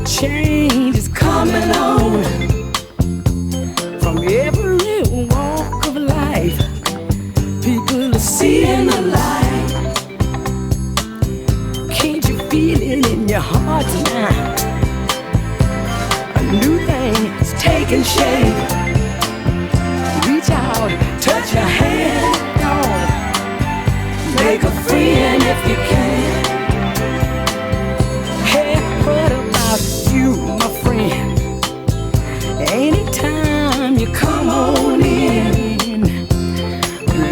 Change is coming on from every walk of life. People are seeing the light. Can't you feel it in your heart tonight? A new thing is taking shape. Reach out, touch your hand, oh. Make a friend if you can. You, my friend, anytime you come on in,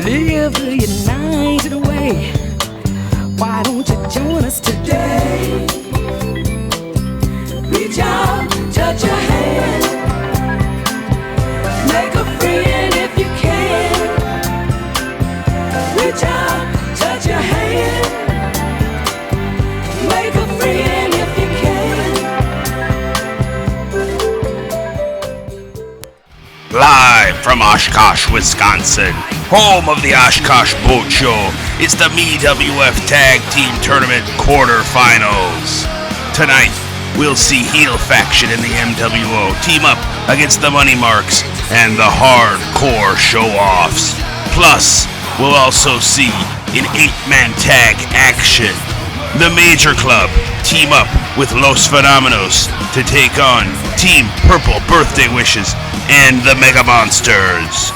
live the united way. Why don't you join us today? Reach out, touch your hand, make a friend if you can. Reach out, touch your hand, make a friend if you can. Live from Oshkosh, Wisconsin, home of the Oshkosh Boat Show, it's the MWF Tag Team Tournament Quarterfinals. Tonight, we'll see Heel Faction in the MWO team up against the Money Marks and the Hardcore Showoffs. Plus, we'll also see in 8-man tag action, the Major Club team up with Los Phenomenos to take on Team Purple Birthday Wishes and the Mega Monsters.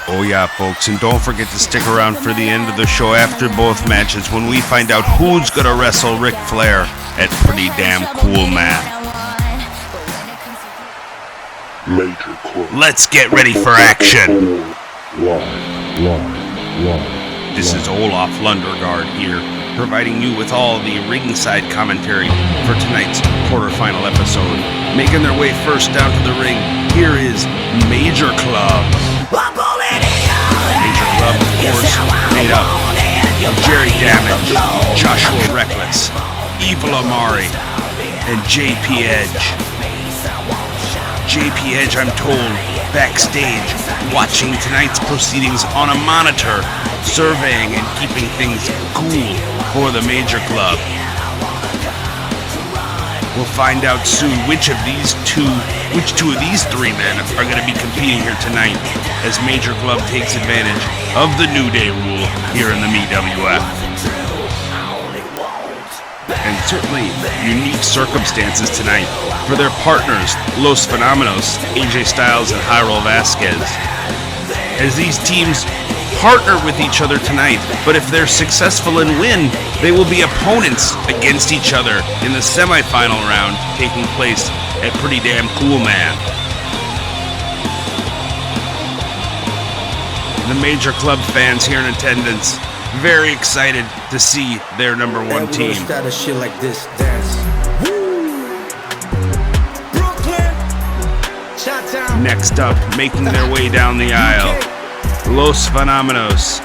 Oh yeah, folks, and don't forget to stick around for the end of the show after both matches when we find out who's gonna wrestle Ric Flair at Pretty Damn Cool Man. Major Club. Let's get ready for action. This is Olaf Lundergaard here, providing you with all the ringside commentary for tonight's quarterfinal episode. Making their way first down to the ring, here is Major Club. Major Club, of course, made up of Jerry Damage, Joshua Reckless, Evil Amari, and JP Edge. JP Edge, I'm told, backstage, watching tonight's proceedings on a monitor, surveying and keeping things cool for the Major Club. We'll find out soon which two of these three men are going to be competing here tonight as Major Club takes advantage of the New Day rule here in the MWF. And certainly unique circumstances tonight for their partners, Los Phenomenos, AJ Styles and Jairo Vasquez. As these teams partner with each other tonight, but if they're successful and win, they will be opponents against each other in the semifinal round taking place at Pretty Damn Cool Man. The Major Club fans here in attendance, very excited to see their number one team. Next up, making their way down the aisle, Los Phenomenos,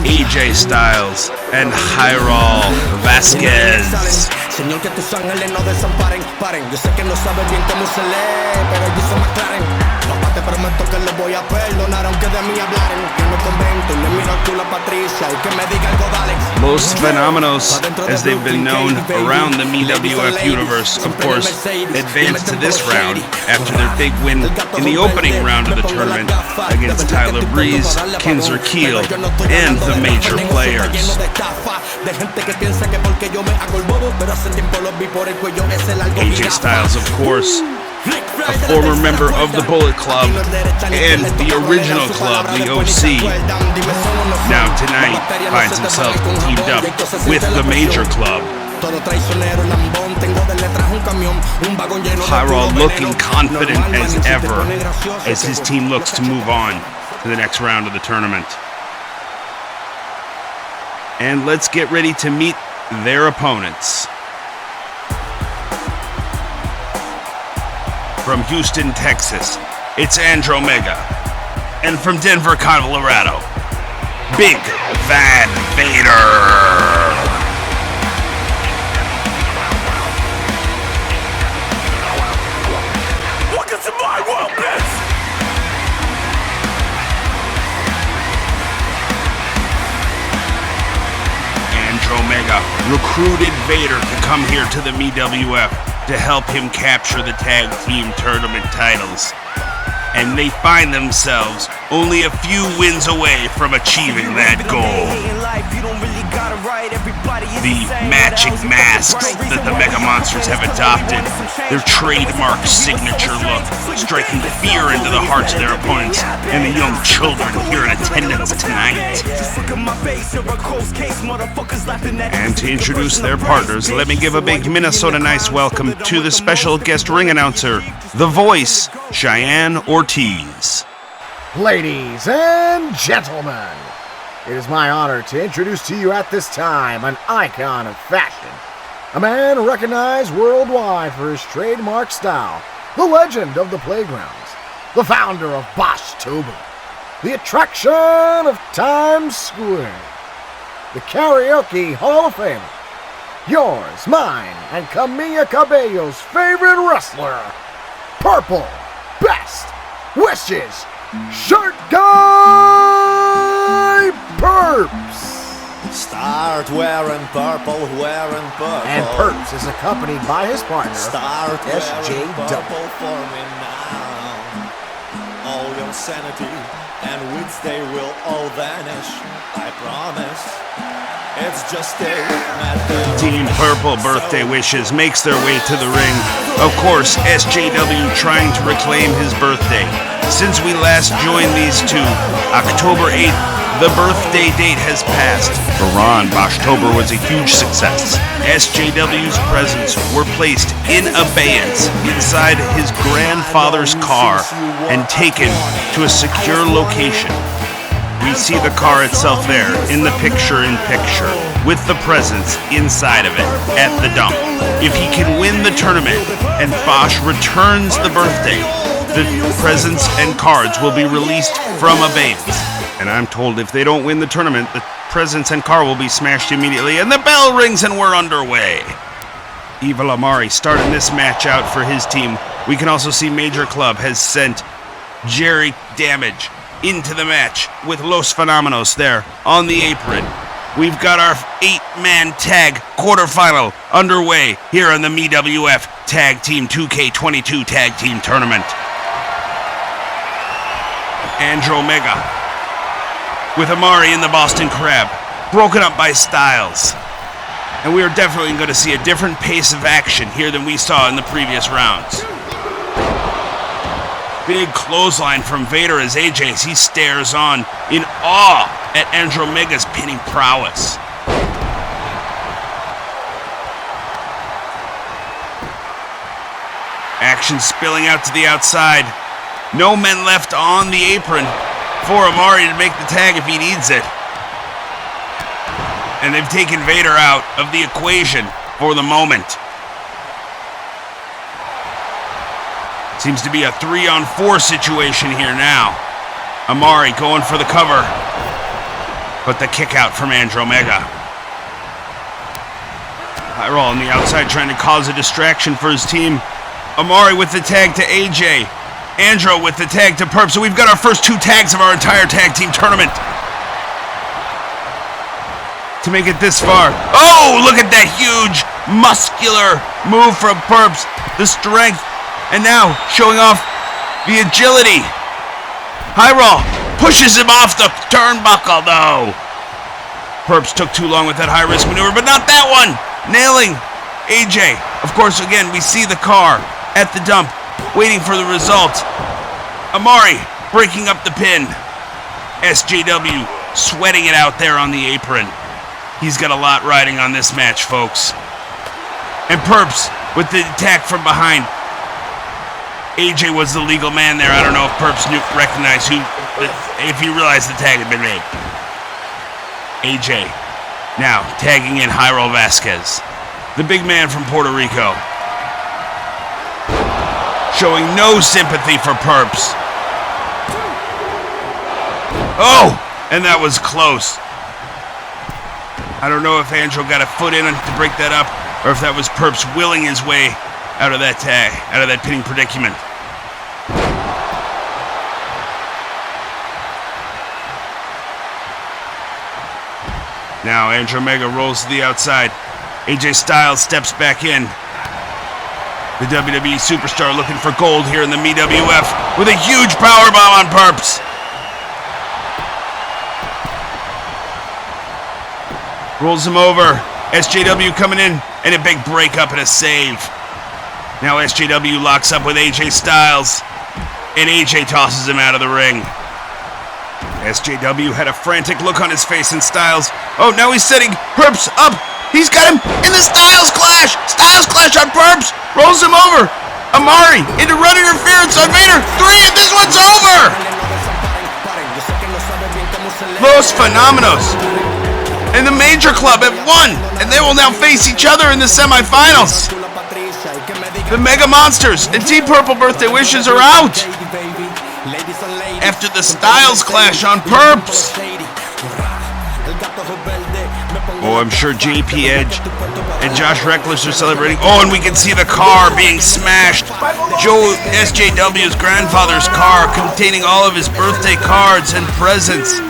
AJ Styles, and Jairo Vasquez. Señor, que tus ángeles no desamparen, paren. Yo sé que no sabes bien cómo se lee, pero ellos son más claren. Papá, te prometo que los voy a perdonar, aunque de mí hablaren. Yo no convento, le miro al culo a Patricia, y que me diga algo, dale. Los Phenomenos, as they've been known around the MWF universe, of course, advanced to this round after their big win in the opening round of the tournament against Tyler Breeze, Kinzer Keel, and the Major Players. AJ Styles, of course, a former member of the Bullet Club and the original club, the OC, now tonight finds himself teamed up with the Major Club. Jairo looking confident as ever as his team looks to move on to the next round of the tournament. And let's get ready to meet their opponents. From Houston, Texas, it's Andromeda. And from Denver, Colorado, Big Van Vader. Welcome to my world, bitch! Andromeda recruited Vader to come here to the MWF to help him capture the tag team tournament titles. And they find themselves only a few wins away from achieving that goal. The magic masks that the Mega Monsters have adopted, their trademark signature look, striking fear into the hearts of their opponents and the young children here in attendance tonight. And to introduce their partners, let me give a big Minnesota nice welcome to the special guest ring announcer, the voice, Cheyenne Ortiz. Ladies and gentlemen, it is my honor to introduce to you at this time an icon of fashion, a man recognized worldwide for his trademark style, the legend of the playgrounds, the founder of Bosch-Tuber, the attraction of Times Square, the Karaoke Hall of Famer, yours, mine, and Camilla Cabello's favorite wrestler, Purple Best Wishes Shirt Guy Perps! Start wearing purple, And Perps is accompanied by his partner, Start SJW. purple for me now. All your sanity and wits, they will all vanish, I promise. It's just a matter of Team Purple birthday wishes makes their way to the ring. Of course, SJW trying to reclaim his birthday. Since we last joined these two, October 8th, the birthday date has passed. For Ron, Bosch-Tober was a huge success. SJW's presents were placed in abeyance inside his grandfather's car and taken to a secure location. We see the car itself there in the picture-in-picture with the presents inside of it at the dump. If he can win the tournament and Bosch returns the birthday, the presents and cards will be released from abeyance. And I'm told if they don't win the tournament, the presents and car will be smashed immediately, and the bell rings and we're underway. Evil Amari starting this match out for his team. We can also see Major Club has sent Jerry Damage into the match with Los Phenomenos there on the apron. We've got our 8-man tag quarterfinal underway here on the MWF Tag Team 2K22 Tag Team Tournament. Andromeda with Amari in the Boston Crab, broken up by Styles. And we are definitely going to see a different pace of action here than we saw in the previous rounds. Big clothesline from Vader as AJ as he stares on in awe at Andromeda's pinning prowess. Action spilling out to the outside. No men left on the apron for Amari to make the tag if he needs it. And they've taken Vader out of the equation for the moment. Seems to be a 3-on-4 situation here now. Amari going for the cover, but the kick out from Andromeda. High roll on the outside trying to cause a distraction for his team. Amari with the tag to AJ. Andro with the tag to Perp. So we've got our first 2 tags of our entire tag team tournament. To make it this far. Oh, look at that huge, muscular move from Perps. The strength. And now showing off the agility. High roll pushes him off the turnbuckle though. Perps took too long with that high risk maneuver, but not that one. Nailing AJ. Of course, again, we see the car at the dump, waiting for the result. Amari breaking up the pin. SJW sweating it out there on the apron. He's got a lot riding on this match, folks. And Perps with the attack from behind. AJ was the legal man there. I don't know if Perps recognized if he realized the tag had been made. AJ now tagging in Jairo Vasquez, the big man from Puerto Rico. showing no sympathy for Perps. Oh, and that was close. I don't know if Angel got a foot in to break that up, or if that was Perps willing his way out of that tag, out of that pinning predicament. Now Andrew Omega rolls to the outside. AJ Styles steps back in. The WWE superstar looking for gold here in the MWF with a huge powerbomb on Perps. Rolls him over. SJW coming in and a big breakup and a save. Now SJW locks up with AJ Styles and AJ tosses him out of the ring. SJW had a frantic look on his face and Styles. Oh, now he's setting Perps up. He's got him in the Styles Clash. Styles Clash on Perps. Rolls him over. Amari into run interference on Vader. 3 and this one's over. Los Phenomenos and the Major Club have won, and they will now face each other in the semifinals. The Mega Monsters and Team Purple Birthday Wishes are out after the Styles Clash on Perps. Oh, I'm sure JP Edge and Josh Reckless are celebrating. Oh, and we can see the car being smashed. Joe SJW's grandfather's car containing all of his birthday cards and presents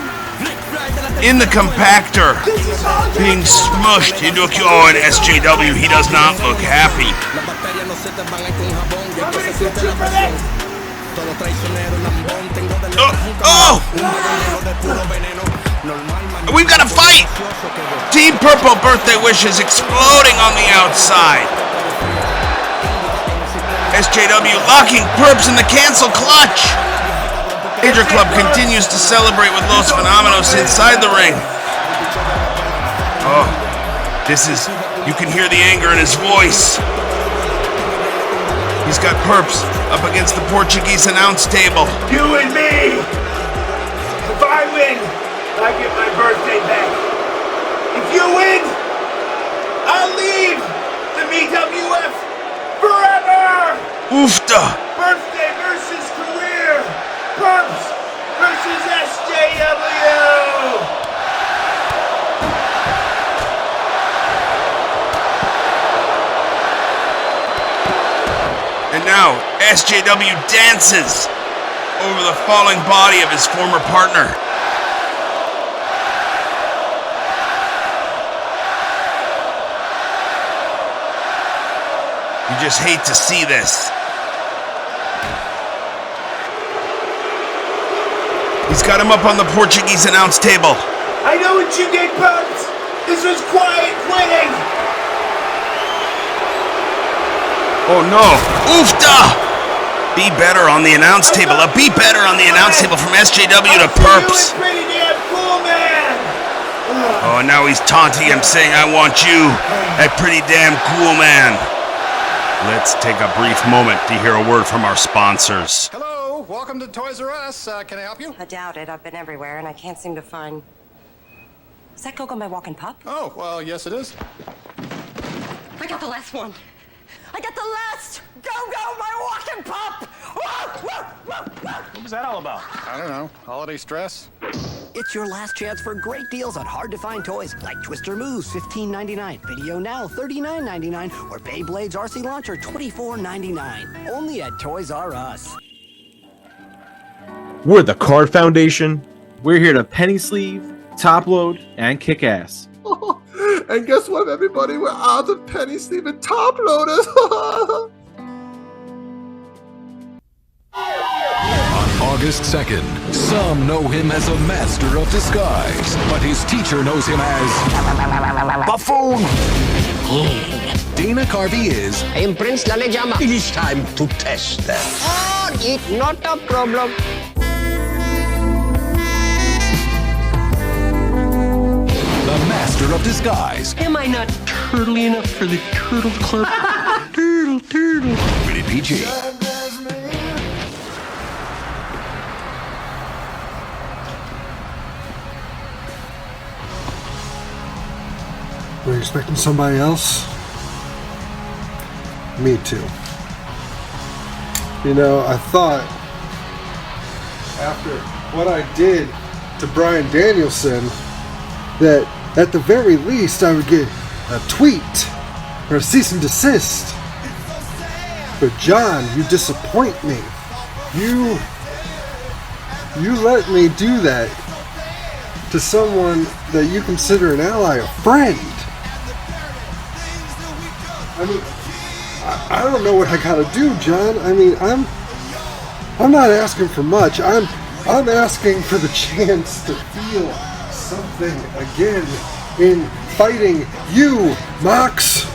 in the compactor being smushed into a queue. Oh, and SJW, he does not look happy. We've got a fight! Team Purple Birthday Wishes exploding on the outside. SJW locking Perps in the cancel clutch. Major Club continues to celebrate with Los Phenomenos inside the ring. Oh, you can hear the anger in his voice. He's got Perps up against the Portuguese announce table. You and me! If I win, I get my birthday back. If you win, I'll leave the MWF forever! Oofta! Birthday versus career! Perps versus SJW! And now, SJW dances over the falling body of his former partner. You just hate to see this. He's got him up on the Portuguese announce table. I know what you did, Perps! This was quiet quitting! Oh no! Oofta! Be better on the announce table. Be better on the announce table from SJW to Perps. Pretty damn cool, man! Oh, and now he's taunting him, saying, I want you, a pretty damn cool man. Let's take a brief moment to hear a word from our sponsors. Hello, welcome to Toys R Us. Can I help you? I doubt it. I've been everywhere and I can't seem to find... Is that Coco my walking pup? Oh, well, yes it is. I got the last one. I got the last Go-Go my walking pup! What was that all about? I don't know. Holiday stress? It's your last chance for great deals on hard-to-find toys like Twister Moves, $15.99, Video Now, $39.99, or Beyblade's RC Launcher, $24.99. Only at Toys R Us. We're the Card Foundation. We're here to penny sleeve, top load, and kick ass. And guess what, everybody? We're out of penny sleeve and top loaders. On August 2nd, some know him as a master of disguise, but his teacher knows him as Buffoon. Dana Carvey is En Prince la le llama. It is time to test them. Oh, it's not a problem. the master of disguise. Am I not turtly enough for the Turtle Club? Turtle. Rated PG. Were you expecting somebody else? Me too. You know, I thought after what I did to Bryan Danielson that at the very least I would get a tweet or a cease and desist. But John, you disappoint me. You let me do that to someone that you consider an ally, a friend. I mean, I don't know what I gotta do, John. I mean, I'm not asking for much. I'm asking for the chance to feel something again in fighting you, Mox.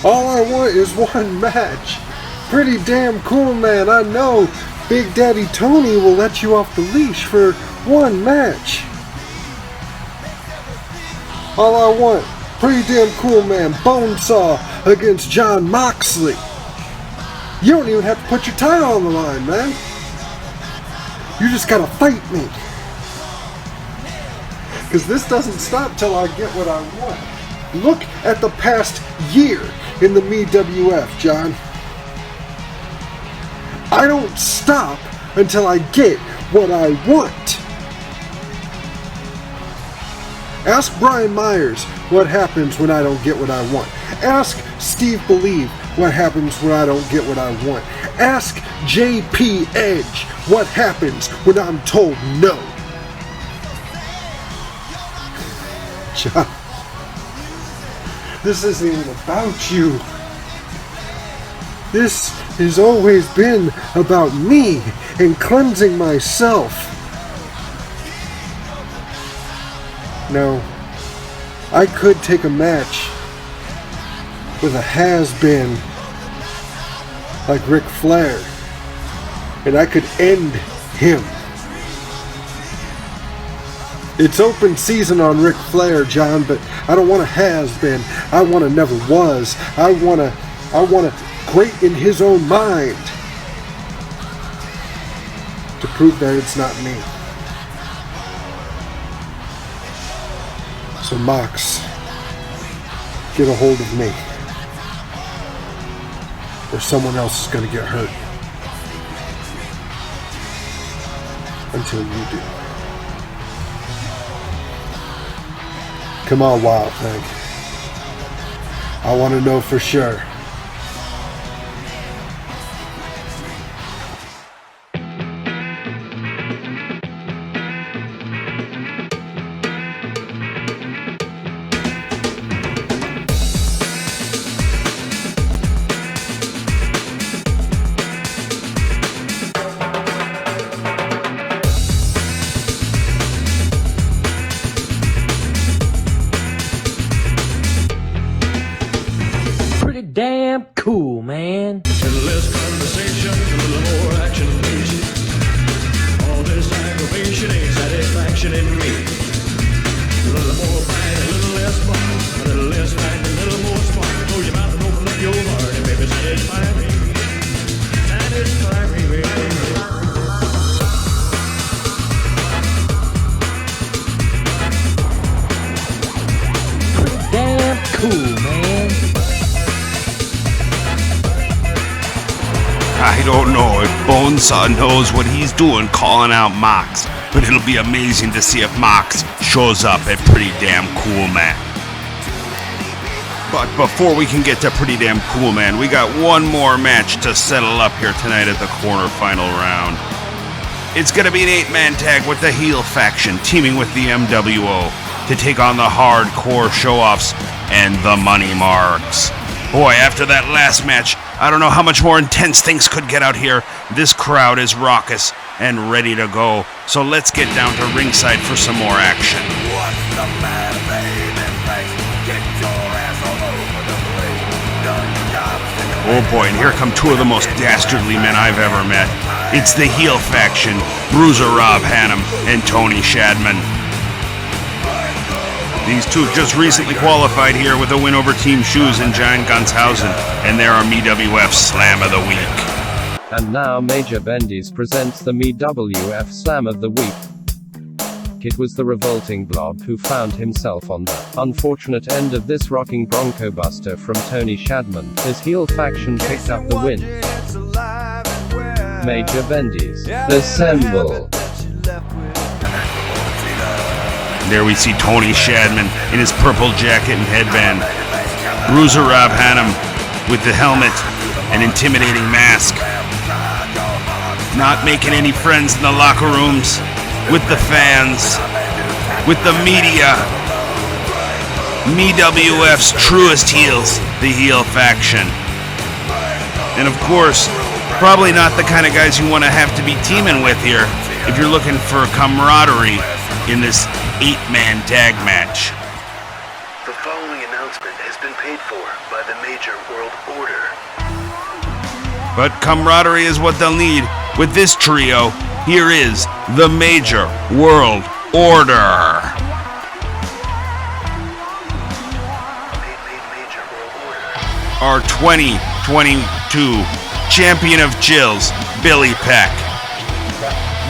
All I want is one match. Pretty damn cool, man. I know Big Daddy Tony will let you off the leash for one match. All I want, pretty damn cool, man. Bonesaw against Jon Moxley. You don't even have to put your title on the line, man. You just gotta fight me. Because this doesn't stop till I get what I want. Look at the past year in the MWF, John. I don't stop until I get what I want. Ask Brian Myers what happens when I don't get what I want. Ask Steve Believe what happens when I don't get what I want. Ask JP Edge what happens when I'm told no. John, this isn't even about you. This has always been about me and cleansing myself. Now, I could take a match with a has-been like Ric Flair, and I could end him. It's open season on Ric Flair, John, but I don't want a has-been. I want a never was. I want a great in his own mind to prove that it's not me. So Mox, get a hold of me, or someone else is going to get hurt. Until you do. Come on, Wild Thing. I want to know for sure. Damn cool, man. A little less conversation, a little more action, please. All this aggravation ain't satisfaction in me. A little more fight, a little less spark. A little less fight, a little more spark. Close your mouth and open up your heart and baby satisfy me. Satisfy me, baby. Damn cool, man. I don't know if Bonesaw knows what he's doing calling out Mox, but it'll be amazing to see if Mox shows up at Pretty Damn Cool Man. But before we can get to Pretty Damn Cool Man, we got one more match to settle up here tonight at the quarterfinal round. It's going to be an 8-man tag with the heel faction teaming with the MWO to take on the hardcore Showoffs and the Money Marks. Boy, after that last match, I don't know how much more intense things could get out here. This crowd is raucous and ready to go. So let's get down to ringside for some more action. What's the matter, baby? Get your ass all over the place. Done your job. Oh boy, and here come two of the most dastardly men I've ever met. It's the heel faction, Bruiser Rob Hannum and Tony Shadman. These two just recently qualified here with a win over Team Shoes and Giant Gunshausen, and they're our MWF Slam of the Week. And now Major Bendis presents the MWF Slam of the Week. It was the revolting Blob who found himself on the unfortunate end of this rocking Bronco Buster from Tony Shadman. His heel faction picked up the win. Major Vendies. Assemble. There we see Tony Shadman in his purple jacket and headband. Bruiser Rob Hannum with the helmet and intimidating mask. Not making any friends in the locker rooms, with the fans, with the media. MWF's truest heels, the heel faction. And of course, probably not the kind of guys you want to have to be teaming with here if you're looking for camaraderie in this 8-man tag match. The following announcement has been paid for by the Major World Order. But camaraderie is what they'll need with this trio. Here is the Major World Order. Our 2022 Champion of Chills, Billy Peck.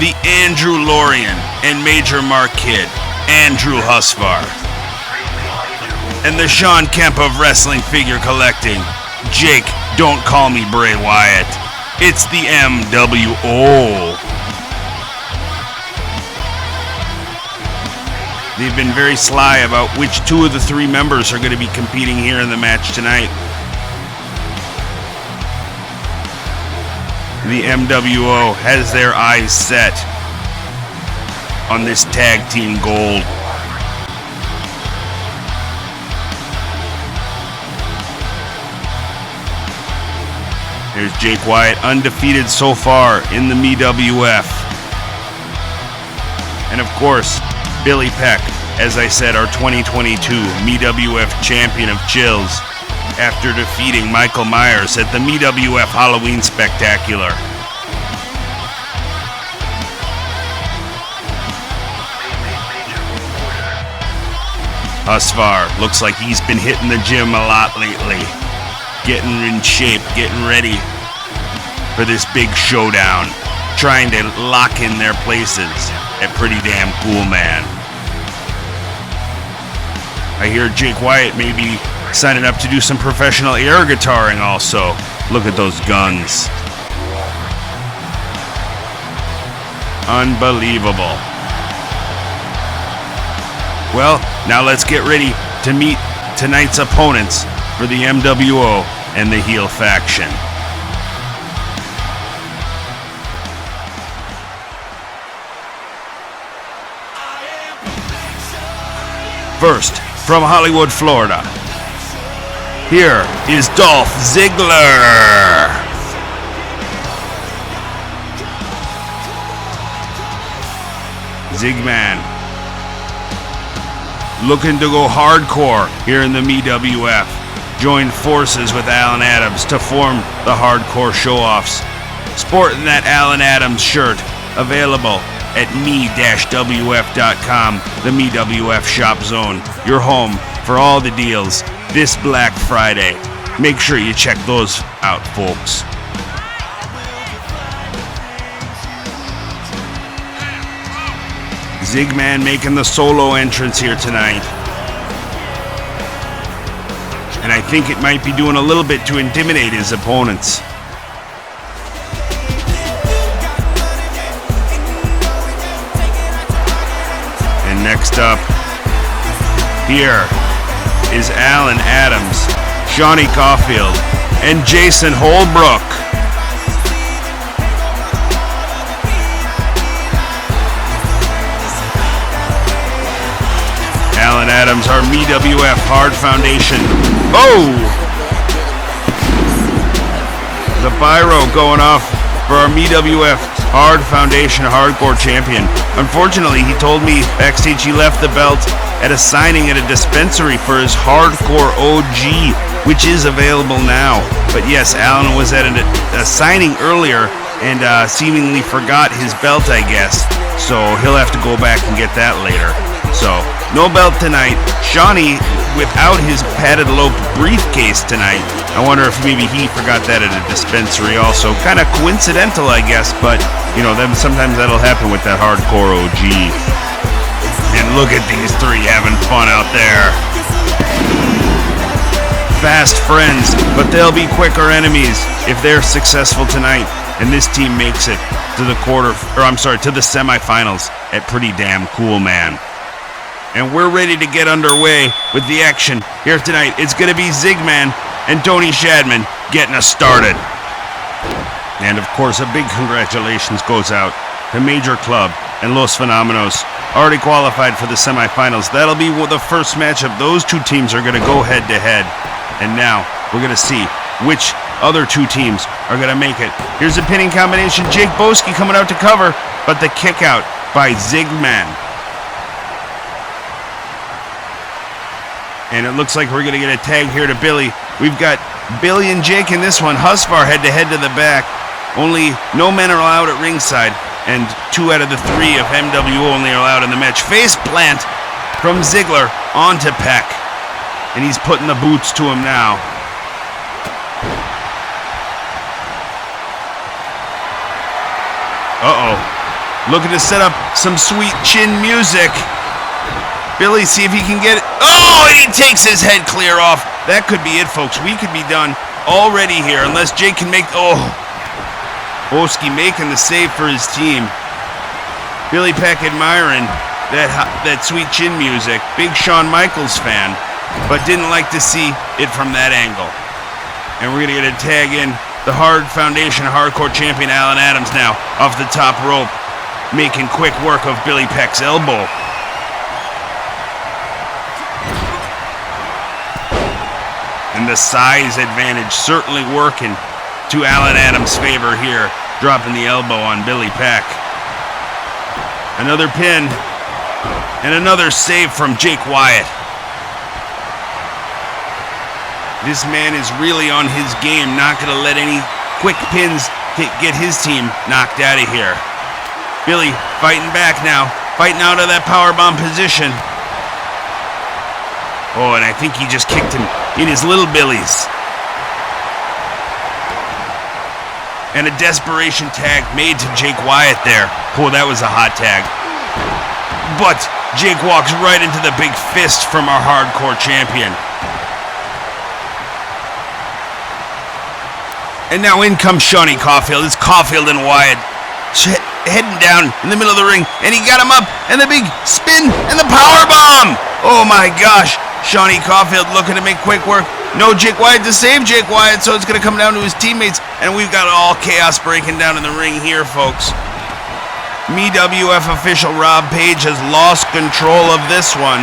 The Andrew Lorian and Major Mark Kidd, Andrew Husvar. And the Sean Kemp of wrestling figure collecting, Jake, don't call me Bray Wyatt. It's the MWO. They've been very sly about which two of the three members are going to be competing here in the match tonight. The MWO has their eyes set on this tag team gold. There's Jake Wyatt, undefeated so far in the MWF. And of course, Billy Peck, as I said, our 2022 MWF Champion of Chills, after defeating Michael Myers at the MWF Halloween Spectacular. Husvar looks like he's been hitting the gym a lot lately. Getting in shape, getting ready for this big showdown. Trying to lock in their places at Pretty Damn Cool Man. I hear Jake Wyatt may be signing up to do some professional air guitaring also. Look at those guns. Unbelievable. Well, now let's get ready to meet tonight's opponents for the MWO and the heel faction. First, from Hollywood, Florida, here is Dolph Ziggler. Zigman, looking to go hardcore here in the MWF. Joined forces with Alan Adams to form the Hardcore Showoffs. Sporting that Alan Adams shirt, available at me-wf.com, the MeWF Shop Zone, your home for all the deals this Black Friday. Make sure you check those out, folks. Zigman making the solo entrance here tonight. And I think it might be doing a little bit to intimidate his opponents. And next up, here is Alan Adams, Johnny Caulfield, and Jason Holbrook. Alan Adams, our MWF Hard Foundation. Oh! The Pyro going off for our MWF Hard Foundation Hardcore Champion. Unfortunately, he told me backstage he left the belt at a signing at a dispensary for his Hardcore OG, which is available now. But yes, Alan was at a signing earlier and seemingly forgot his belt, I guess. So he'll have to go back and get that later. So, no belt tonight. Shawnee without his padded lope briefcase tonight. I wonder if maybe he forgot that at a dispensary also. Kind of coincidental, I guess, but, you know, then sometimes that'll happen with that Hardcore OG. And look at these three having fun out there. Fast friends, but they'll be quicker enemies if they're successful tonight. And this team makes it to the to the semifinals at Pretty Damn Cool, man. And we're ready to get underway with the action here tonight. It's going to be Zigman and Tony Shadman getting us started. And of course, a big congratulations goes out to Major Club and Los Phenomenos, already qualified for the semifinals. That'll be the first matchup. Those two teams are going to go head to head. And now we're going to see which other two teams are going to make it. Here's a pinning combination. Jake Boski coming out to cover, but the kick out by Zigman. And it looks like we're going to get a tag here to Billy. We've got Billy and Jake in this one. Husvar head to head to the back. Only no men are allowed at ringside. And 2 out of the 3 of MWO only are allowed in the match. Face plant from Ziggler onto Peck. And he's putting the boots to him now. Uh-oh. Looking to set up some sweet chin music. Billy, see if he can get it. Oh, and he takes his head clear off. That could be it, folks. We could be done already here unless Jake can make... Oh, Boski making the save for his team. Billy Peck admiring that sweet chin music. Big Shawn Michaels fan, but didn't like to see it from that angle. And we're going to get a tag in. The Hard Foundation Hardcore Champion Alan Adams now off the top rope, making quick work of Billy Peck's elbow. And the size advantage certainly working to Alan Adams' favor here, dropping the elbow on Billy Peck. Another pin, and another save from Jake Wyatt. This man is really on his game, not going to let any quick pins get his team knocked out of here. Billy fighting back now, fighting out of that powerbomb position. Oh, and I think he just kicked him in his little billies. And a desperation tag made to Jake Wyatt there. Oh, that was a hot tag. But Jake walks right into the big fist from our hardcore champion. And now in comes Shawnee Caulfield. It's Caulfield and Wyatt heading down in the middle of the ring. And he got him up. And the big spin and the power bomb. Oh my gosh. Shawnee Caulfield looking to make quick work. No Jake Wyatt to save Jake Wyatt, so it's going to come down to his teammates. And we've got all chaos breaking down in the ring here, folks. MeWF official Rob Page has lost control of this one.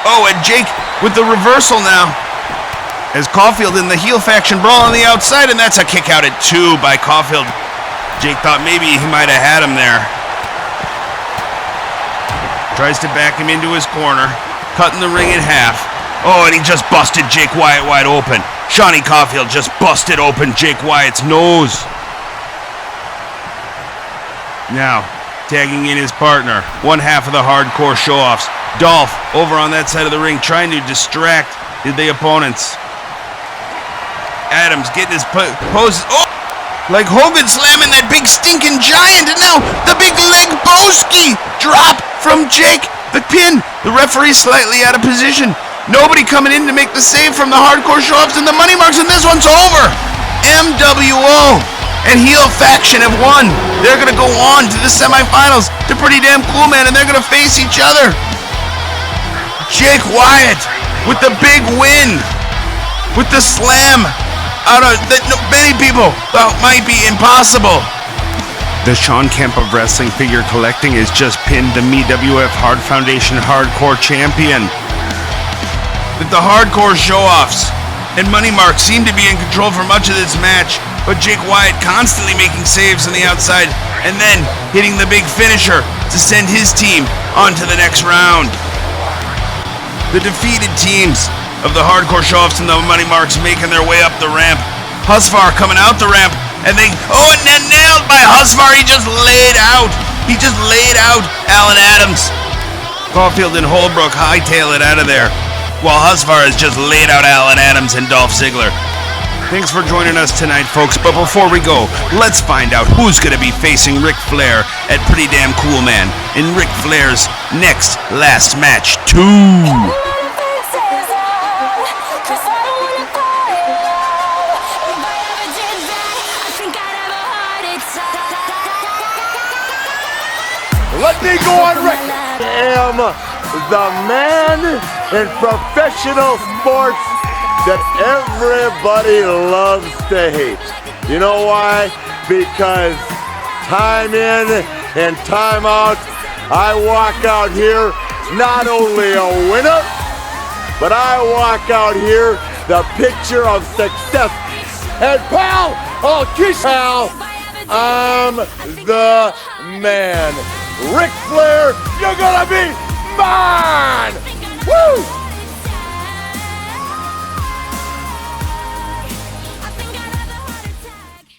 Oh, and Jake with the reversal now. As Caulfield in the heel faction brawl on the outside, and that's a kick out at 2 by Caulfield. Jake thought maybe he might have had him there. Tries to back him into his corner, cutting the ring in half. Oh, and he just busted Jake Wyatt wide open. Shawnee Caulfield just busted open Jake Wyatt's nose. Now, tagging in his partner, one half of the hardcore show-offs. Dolph over on that side of the ring, trying to distract the opponents. Adams getting his poses. Oh! Like Hogan slamming that big stinking giant, and now the big leg Boski drop from Jake. The pin. The referee slightly out of position. Nobody coming in to make the save from the hardcore show-ups, and the money marks, and this one's over. MWO and heel faction have won. They're going to go on to the semifinals to Pretty Damn Cool, man, and they're going to face each other. Jake Wyatt with the big win, with the slam out of that many people thought might be impossible. The Sean Kemp of Wrestling Figure Collecting has just pinned the MeWF Hard Foundation Hardcore Champion. The Hardcore Show-Offs and Money Mark seem to be in control for much of this match, but Jake Wyatt constantly making saves on the outside and then hitting the big finisher to send his team on to the next round. The defeated teams of the Hardcore Show-Offs and the Money Marks making their way up the ramp. Husvar coming out the ramp, and they, and then nailed by Husvar. He just laid out Alan Adams. Caulfield and Holbrook hightail it out of there, while Husvar has just laid out Alan Adams and Dolph Ziggler. Thanks for joining us tonight, folks, but before we go, let's find out who's going to be facing Ric Flair at Pretty Damn Cool, man, in Ric Flair's next last match 2. Let me go on record. I am the man in professional sports that everybody loves to hate. You know why? Because time in and time out, I walk out here not only a winner, but I walk out here the picture of success. And pal, oh kiss pal, I'm the man. Ric Flair, you're gonna be mine! Woo!